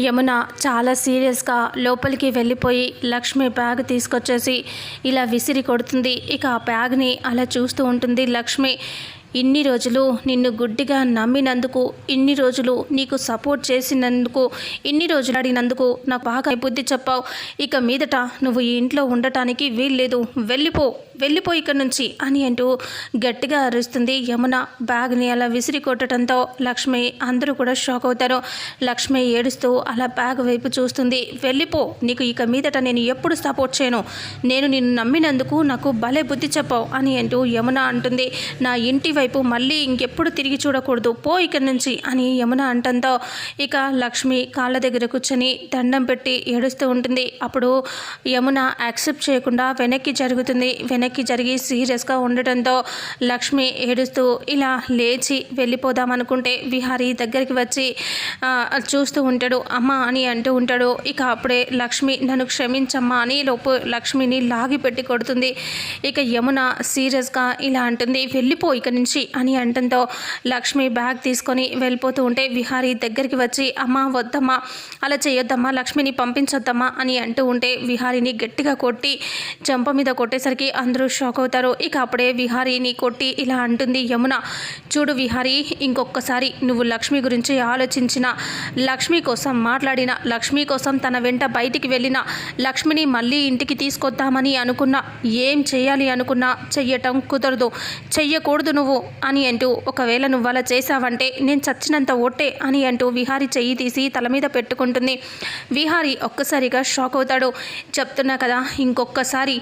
యమున చాలా సీరియస్గా లోపలికి వెళ్ళిపోయి లక్ష్మి బ్యాగ్ తీసుకొచ్చేసి ఇలా విసిరి కొడుతుంది. ఇక ఆ బ్యాగ్ని అలా చూస్తూ ఉంటుంది లక్ష్మి. ఇన్ని రోజులు నిన్ను గుడ్డిగా నమ్మినందుకు, ఇన్ని రోజులు నీకు సపోర్ట్ చేసినందుకు, ఇన్ని రోజులు ఆడినందుకు నాకు బాగా బుద్ధి చెప్పావు. ఇక మీదట నువ్వు ఈ ఇంట్లో ఉండటానికి వీల్లేదు, వెళ్ళిపో ఇక్కడ నుంచి అని అంటూ గట్టిగా అరుస్తుంది యమున. బ్యాగ్ని అలా విసిరి కొట్టడంతో లక్ష్మి అందరూ కూడా షాక్ అవుతారు. లక్ష్మి ఏడుస్తూ అలా బ్యాగ్ వైపు చూస్తుంది. వెళ్ళిపో, నీకు ఇక మీదట నేను ఎప్పుడు సపోర్ట్ చేయను, నేను నిన్ను నమ్మినందుకు నాకు భలే బుద్ధి చెప్పావు అని అంటూ యమున అంటుంది. నా ఇంటి వైపు మళ్ళీ ఇంకెప్పుడు తిరిగి చూడకూడదు, పో ఇక్కడి నుంచి అని యమున అంటంతో ఇక లక్ష్మి కాళ్ళ దగ్గర కూర్చొని దండం పెట్టి ఏడుస్తూ ఉంటుంది. అప్పుడు యమున యాక్సెప్ట్ చేయకుండా వెనక్కి జరిగి సీరియస్గా ఉండటంతో లక్ష్మి ఏడుస్తూ ఇలా లేచి వెళ్ళిపోదామనుకుంటే విహారీ దగ్గరికి వచ్చి చూస్తూ ఉంటాడు. అమ్మ అని అంటూ ఉంటాడు. ఇక అప్పుడే లక్ష్మి నన్ను క్షమించమ్మా అని లోపు లక్ష్మిని లాగి పెట్టి కొడుతుంది. ఇక యమున సీరియస్గా ఇలా అంటుంది, వెళ్ళిపో ఇక నుంచి అని అంటంతో లక్ష్మి బ్యాగ్ తీసుకొని వెళ్ళిపోతూ ఉంటే విహారీ దగ్గరికి వచ్చి అమ్మ వద్దమ్మా, అలా చేయొద్దమ్మా, లక్ష్మిని పంపించొద్దమ్మా అని అంటూ ఉంటే విహారీని గట్టిగా కొట్టి చెంప మీద కొట్టేసరికి అందరూ షాక్ అవుతారు. ఇక అప్పుడే విహారీని కొట్టి ఇలా అంటుంది యమున, చూడు విహారీ, ఇంకొకసారి నువ్వు లక్ష్మి గురించి ఆలోచించిన, లక్ష్మి కోసం మాట్లాడిన, లక్ష్మి కోసం తన వెంట బయటికి వెళ్ళిన, లక్ష్మిని మళ్ళీ ఇంటికి తీసుకొద్దామని అనుకున్నా, ఏం చేయాలి అనుకున్నా చెయ్యటం కుదరదు, చెయ్యకూడదు నువ్వు అని అంటూ, ఒకవేళ నువ్వు అలా చేసావంటే నేను చచ్చినంత ఒట్టే అని అంటూ విహారీ చెయ్యి తీసి తల మీద పెట్టుకుంటుంది. విహారీ ఒక్కసారిగా షాక్ అవుతాడు. చెప్తున్నా కదా, ఇంకొకసారి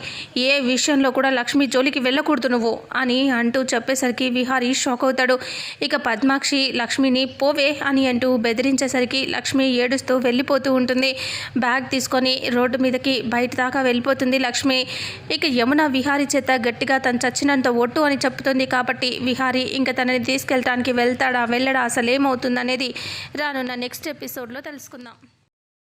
ఏ విషయంలో కూడా లక్ష్మి జోలికి వెళ్ళకూడదు నువ్వు అని అంటూ చెప్పేసరికి విహారీ షాక్ అవుతాడు. ఇక పద్మాక్షి లక్ష్మిని పోవే అని అంటూ బెదిరించేసరికి లక్ష్మి ఏడుస్తూ వెళ్ళిపోతూ ఉంటుంది. బ్యాగ్ తీసుకొని రోడ్డు మీదకి బయట దాకా వెళ్ళిపోతుంది లక్ష్మి. ఇక యమున విహారీ చేత గట్టిగా తను చచ్చినంత ఒట్టు అని చెప్తుంది కాబట్టి విహారీ ఇంకా తనని తీసుకెళ్ళటానికి వెళ్ళడా అసలు ఏమవుతుంది అనేది రానున్న నెక్స్ట్ ఎపిసోడ్లో తెలుసుకుందాం.